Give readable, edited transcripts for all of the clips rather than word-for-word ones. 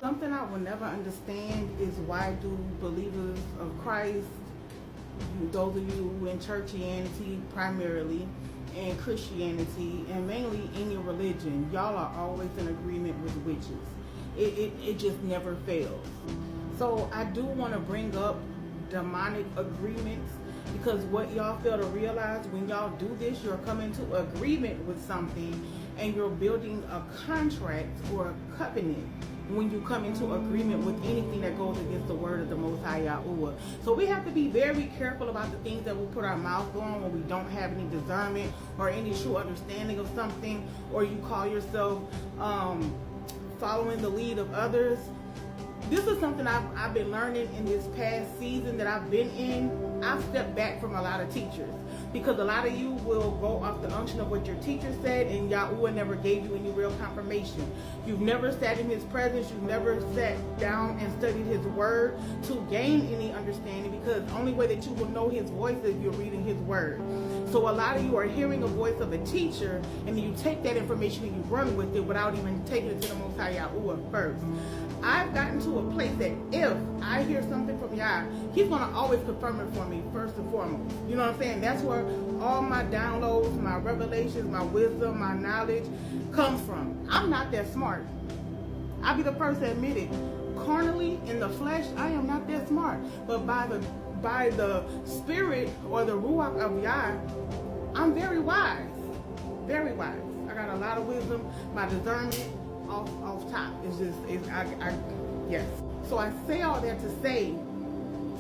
Something I will never understand is why do believers of Christ, those of you in churchianity primarily, and Christianity, and mainly any religion, y'all are always in agreement with witches. It just never fails. So I do want to bring up demonic agreements, because what y'all fail to realize, when y'all do this, you're coming to agreement with something and you're building a contract or a covenant when you come into agreement with anything that goes against the word of the Most High Yahuah. So we have to be very careful about the things that we put our mouth on when we don't have any discernment or any true understanding of something, or you call yourself following the lead of others. This is something I've been learning in this past season that I've been in. I've stepped back from a lot of teachers, because a lot of you will go off the unction of what your teacher said, and Yahuah never gave you any real confirmation. You've never sat in his presence. You've never sat down and studied his word to gain any understanding, because the only way that you will know his voice is if you're reading his word. So a lot of you are hearing a voice of a teacher, and then you take that information and you run with it without even taking it to the Most High Yahuah first. I've gotten to a place that if I hear something from Yah, he's going to always confirm it for me first and foremost. You know what I'm saying? That's where all my downloads, my revelations, my wisdom, my knowledge comes from. I'm not that smart. I'll be the first to admit it. Carnally, in the flesh, I am not that smart. But by the spirit or the ruach of Yah, I'm very wise. Very wise. I got a lot of wisdom. My discernment off top is just yes. So I say all that to say,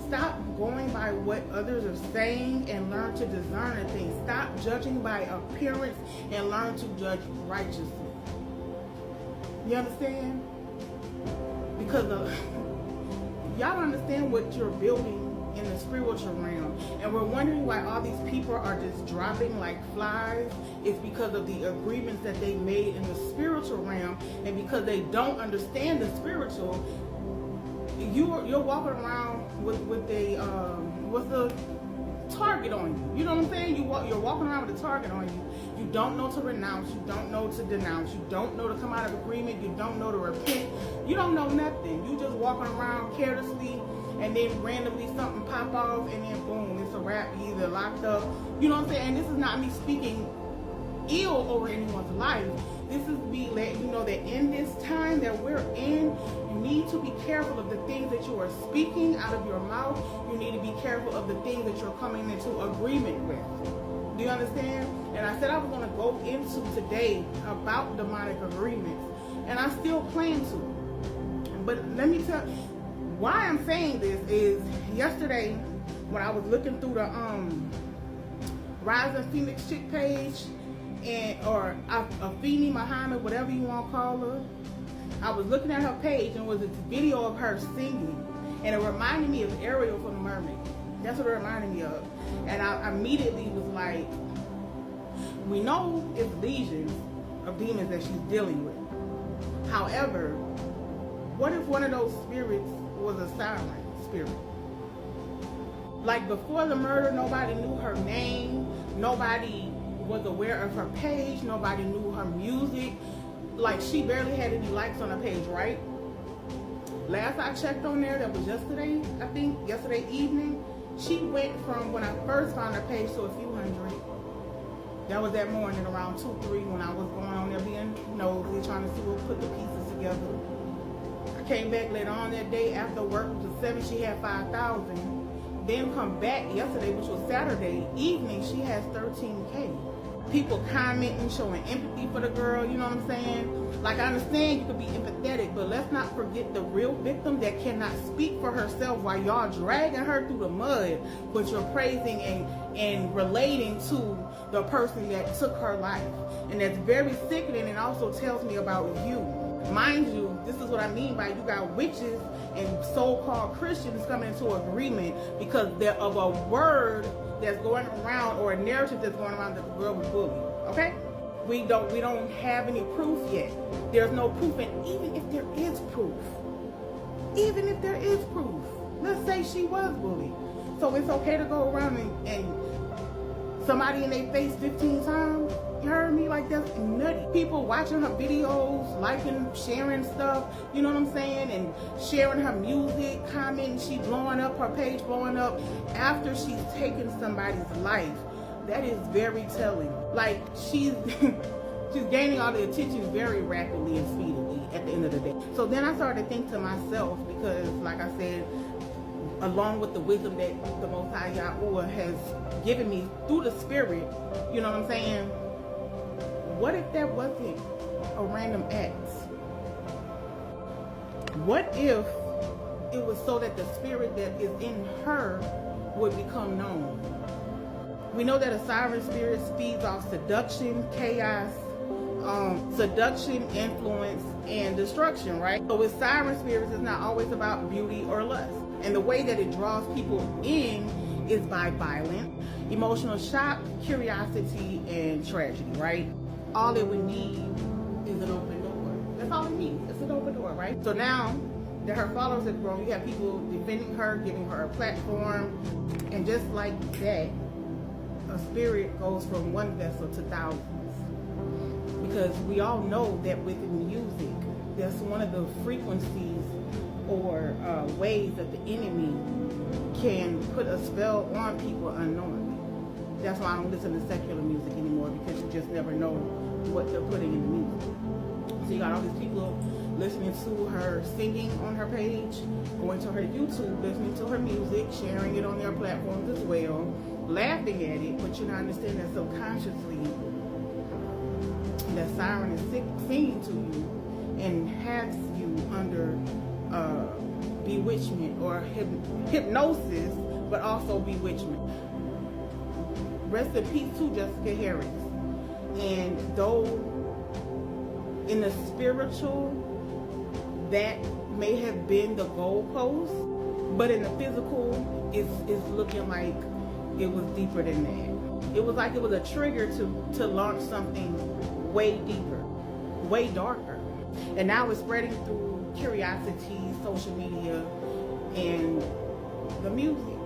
stop going by what others are saying and learn to discern a thing. Stop judging by appearance and learn to judge righteously. You understand? Because y'all understand what you're building in the spiritual realm, and we're wondering why all these people are just dropping like flies. It's because of the agreements that they made in the spiritual realm, and because they don't understand the spiritual. You're walking around with a target on you. You know what I'm saying? You're walking around with a target on you. You don't know to renounce. You don't know to denounce. You don't know to come out of agreement. You don't know to repent. You don't know nothing. You just walking around carelessly, and then randomly something pop off, and then boom, it's a wrap. You either locked up. You know what I'm saying? And this is not me speaking ill over anyone's life. This is me letting you know that in this time that we're in, you need to be careful of the things that you are speaking out of your mouth. You need to be careful of the things that you're coming into agreement with. Do you understand? And I said I was going to go into today about demonic agreements, and I still plan to. But let me tell you, why I'm saying this is, yesterday when I was looking through the Rising Phoenix chick page, or Afeni Muhammad, whatever you want to call her, I was looking at her page, and it was a video of her singing, and it reminded me of Ariel from The Mermaid. That's what it reminded me of. And I immediately was like, we know it's legions of demons that she's dealing with. However, what if one of those spirits was a silent spirit? Like before the murder, nobody knew her name, nobody was aware of her page, nobody knew her music. Like, she barely had any likes on her page, right? Last I checked on there, that was yesterday, I think, yesterday evening, she went from when I first found her page to a few hundred. That was that morning around 2, 3 when I was going on there being nosy, trying to see what put the pieces together. I came back later on that day after work, which was 7, she had 5,000. Then come back yesterday, which was Saturday evening, she has 13K. People commenting, showing empathy for the girl, you know what I'm saying? Like, I understand you could be empathetic, but let's not forget the real victim that cannot speak for herself while y'all dragging her through the mud, but you're praising and relating to the person that took her life. And that's very sickening, and also tells me about you. Mind you, this is what I mean by you got witches and so-called Christians coming into agreement because they're of a word that's going around, or a narrative that's going around that the girl was bullied. Okay? We don't have any proof yet. There's no proof, and even if there is proof, let's say she was bullied. So it's okay to go around and somebody in their face 15 times? You heard me? Like, that's nutty. People watching her videos, liking, sharing stuff, you know what I'm saying? And sharing her music, commenting, she blowing up, her page blowing up after she's taken somebody's life. That is very telling. Like, she's she's gaining all the attention very rapidly and speedily at the end of the day. So then I started to think to myself, because like I said, along with the wisdom that the Most High Yahuah has given me through the Spirit, you know what I'm saying? What if that wasn't a random act? What if it was so that the spirit that is in her would become known? We know that a siren spirit feeds off seduction, chaos, seduction, influence, and destruction, right? So with siren spirits, it's not always about beauty or lust. And the way that it draws people in is by violence, emotional shock, curiosity, and tragedy, right? All it would need is an open door. That's all it needs. It's an open door, right? So now that her followers have grown, you have people defending her, giving her a platform, and just like that, a spirit goes from one vessel to thousands. Because we all know that with music, that's one of the frequencies or ways that the enemy can put a spell on people unknowingly. That's why I don't listen to secular music anymore, because you just never know what they're putting in the music. So you got all these people listening to her singing on her page, going to her YouTube, listening to her music, sharing it on their platforms as well, laughing at it, but you're not understanding that subconsciously that siren is singing to you and has you under bewitchment or hypnosis, but also bewitchment. Rest in peace to Jessica Harris. And though in the spiritual that may have been the goalpost, but in the physical it's looking like it was deeper than that. It was like it was a trigger to launch something way deeper, way darker. And now it's spreading through curiosity, social media, and the music.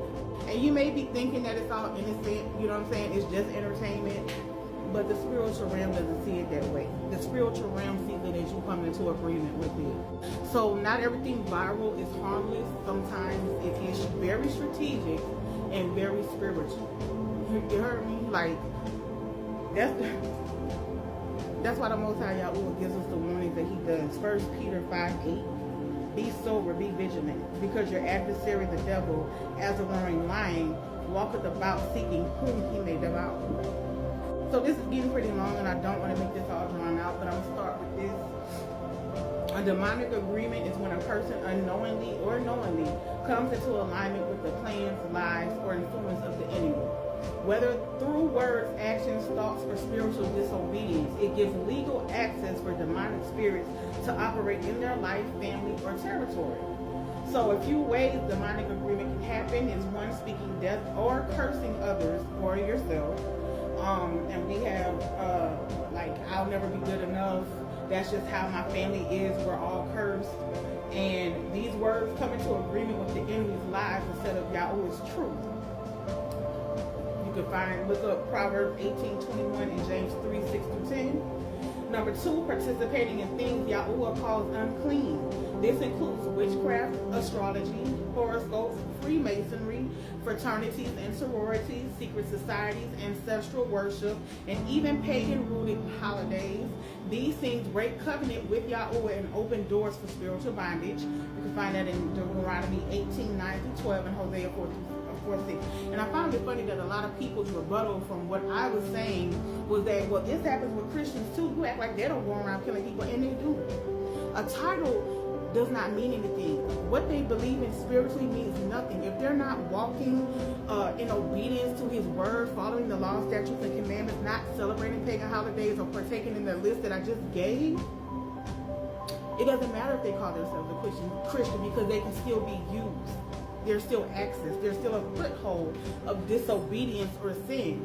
And you may be thinking that it's all innocent, you know what I'm saying? It's just entertainment. But the spiritual realm doesn't see it that way. The spiritual realm sees it as you come into agreement with it. So not everything viral is harmless. Sometimes it is very strategic and very spiritual. You heard me? Like, that's why the Most High Yahuah gives us the warnings that he does. 1 Peter 5:8. Be sober, be vigilant, because your adversary, the devil, as a roaring lion, walketh about seeking whom he may devour. So this is getting pretty long, and I don't want to make this all drawn out, but I'm going to start with this. A demonic agreement is when a person unknowingly or knowingly comes into alignment with the plans, lies, or influence of the enemy. Whether through words, actions, thoughts, or spiritual disobedience, it gives legal access for demonic spirits to operate in their life, family, or territory. So a few ways demonic agreement can happen is one, speaking death or cursing others or yourself. And we have like, I'll never be good enough. That's just how my family is. We're all cursed. And these words come into agreement with the enemy's lies instead of Yahuah's truth. You can look up Proverbs 18:21 and James 3:6-10. Number 2, participating in things Yahuah calls unclean. This includes witchcraft, astrology, horoscopes, Freemasonry, fraternities and sororities, secret societies, ancestral worship, and even pagan-rooted holidays. These things break covenant with Yahuah and open doors for spiritual bondage. You can find that in Deuteronomy 18:9-12 and Hosea 4:6. And I found it funny that a lot of people's rebuttal from what I was saying was that, well, this happens with Christians too. You act like they don't go around killing people, and they do. A title does not mean anything. What they believe in spiritually means nothing. If they're not walking in obedience to his word, following the law, statutes, and commandments, not celebrating pagan holidays or partaking in the list that I just gave, it doesn't matter if they call themselves a Christian because they can still be used. There's still access. There's still a foothold of disobedience or sin.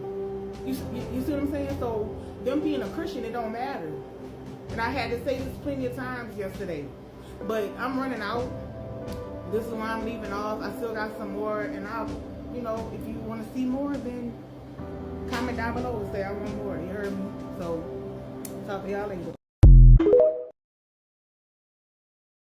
You see what I'm saying? So them being a Christian, it don't matter. And I had to say this plenty of times yesterday. But I'm running out. This is why I'm leaving off. I still got some more. And I'll, if you want to see more, then Comment down below and say I want more. You heard me? So, talk to y'all later.